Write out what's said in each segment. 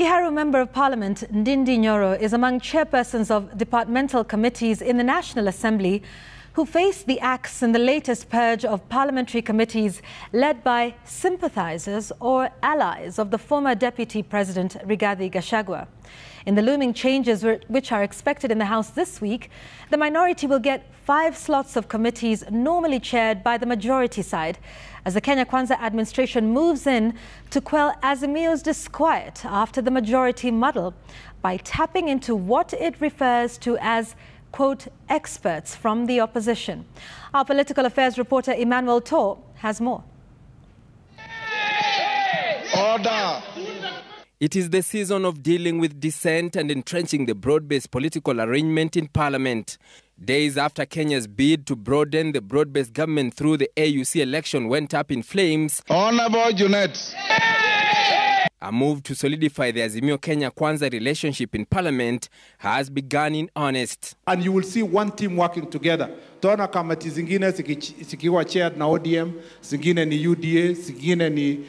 Nyoro Member of Parliament Ndindi Nyoro is among chairpersons of departmental committees in the National Assembly who faced the axe in the latest purge of parliamentary committees led by sympathizers or allies of the former Deputy President Rigathi Gachagua. In the looming changes which are expected in the House this week, the minority will get 5 slots of committees normally chaired by the majority side, as the Kenya Kwanza administration moves in to quell Azimio's disquiet after the majority muddle by tapping into what it refers to as, quote, experts from the opposition. Our political affairs reporter Emmanuel Tor has more. Order. It is the season of dealing with dissent and entrenching the broad-based political arrangement in Parliament. Days after Kenya's bid to broaden the broad-based government through the AUC election went up in flames, Honorable Junet. A move to solidify the Azimio Kenya Kwanza relationship in Parliament has begun in earnest. And you will see one team working together. Tuona kamati zingine zikiwa chaired na ODM, zingine ni UDA, zingine ni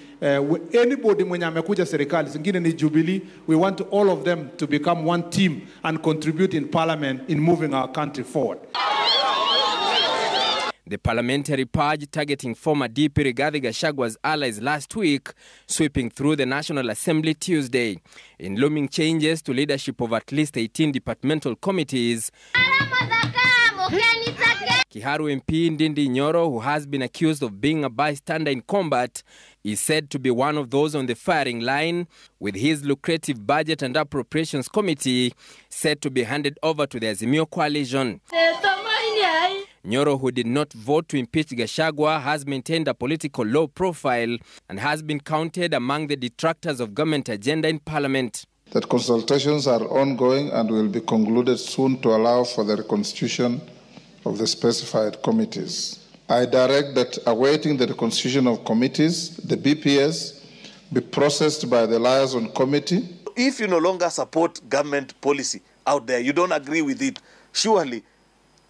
anybody mwenye amekuja serikali, zingine ni Jubilee. We want all of them to become one team and contribute in Parliament in moving our country forward. The parliamentary purge targeting former DP Rigathi Gachagua's allies last week, sweeping through the National Assembly Tuesday. In looming changes to leadership of at least 18 departmental committees, Kiharu MP Ndindi Nyoro, who has been accused of being a bystander in combat, is said to be one of those on the firing line, with his lucrative Budget and Appropriations Committee set to be handed over to the Azimio coalition. Nyoro, who did not vote to impeach Gachagua, has maintained a political low profile and has been counted among the detractors of government agenda in Parliament. That consultations are ongoing and will be concluded soon to allow for the reconstitution of the specified committees. I direct that awaiting the reconstitution of committees, the BPS be processed by the liaison committee. If you no longer support government policy out there, you don't agree with it, surely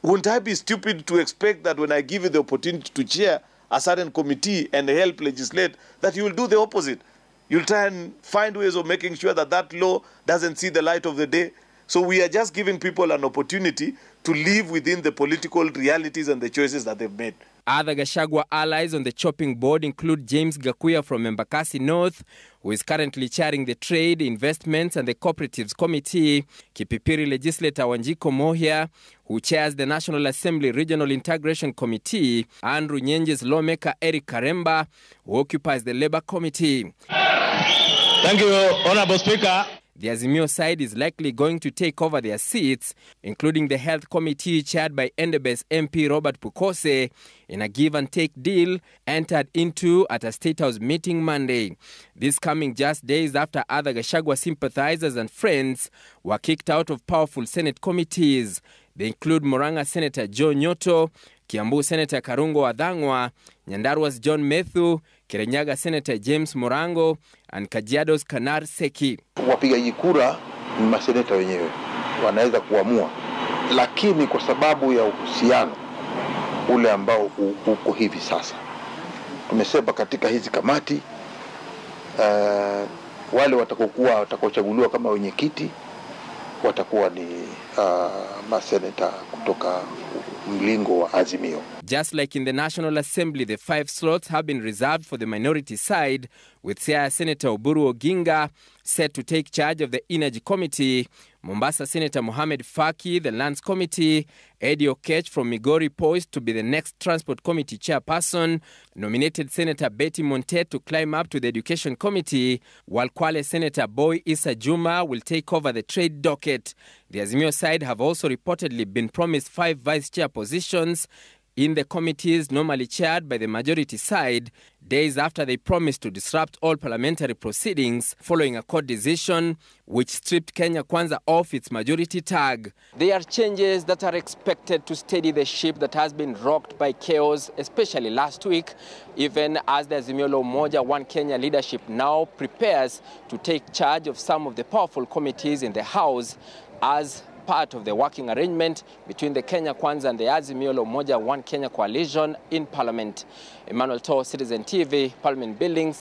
wouldn't I be stupid to expect that when I give you the opportunity to chair a certain committee and help legislate, that you will do the opposite? You'll try and find ways of making sure that that law doesn't see the light of the day. So we are just giving people an opportunity to live within the political realities and the choices that they've made. Other Gachagua allies on the chopping board include James Gachagua from Embakasi North, who is currently chairing the Trade, Investments and the Cooperatives Committee, Kipipiri legislator Wanjiko Mohia, who chairs the National Assembly Regional Integration Committee, and Runyenje's lawmaker Eric Karemba, who occupies the Labour Committee. Thank you, Honorable Speaker. The Azimio side is likely going to take over their seats, including the Health Committee chaired by Endebess MP Robert Pukose, in a give-and-take deal entered into at a State House meeting Monday. This coming just days after other Gachagua sympathizers and friends were kicked out of powerful Senate committees. They include Murang'a Senator Joe Nyoto, Kiambu Senator Karungo Wadhangwa, Nyandarwa's John Methu, Kirinyaga Senator James Morango, and Kajiado's Kanar Seki. Wapigaji kura ni maseneta wenyewe, wanaweza kuamua, lakini kwa sababu ya uhusiano ule ambao uko hivi sasa, tumesema katika hizi kamati wale watakaochaguliwa kama wenyekiti watakuwa ni maseneta kutoka mlingo wa Azimio. Just like in the National Assembly, the 5 slots have been reserved for the minority side, with Siaya Senator Oburu Oginga set to take charge of the Energy Committee, Mombasa Senator Mohamed Faki, the Lands Committee, Eddie Okech from Migori poised to be the next Transport Committee chairperson, nominated Senator Betty Montet to climb up to the Education Committee, while Kwale Senator Boy Issa Juma will take over the Trade docket. The Azimio side have also reportedly been promised 5 vice chair positions in the committees normally chaired by the majority side, days after they promised to disrupt all parliamentary proceedings following a court decision which stripped Kenya Kwanza off its majority tag. There are changes that are expected to steady the ship that has been rocked by chaos, especially last week, even as the Azimio la Umoja One Kenya leadership now prepares to take charge of some of the powerful committees in the House as part of the working arrangement between the Kenya Kwanza and the Azimio la Umoja One Kenya coalition in Parliament. Emmanuel Tor, Citizen TV, Parliament Buildings.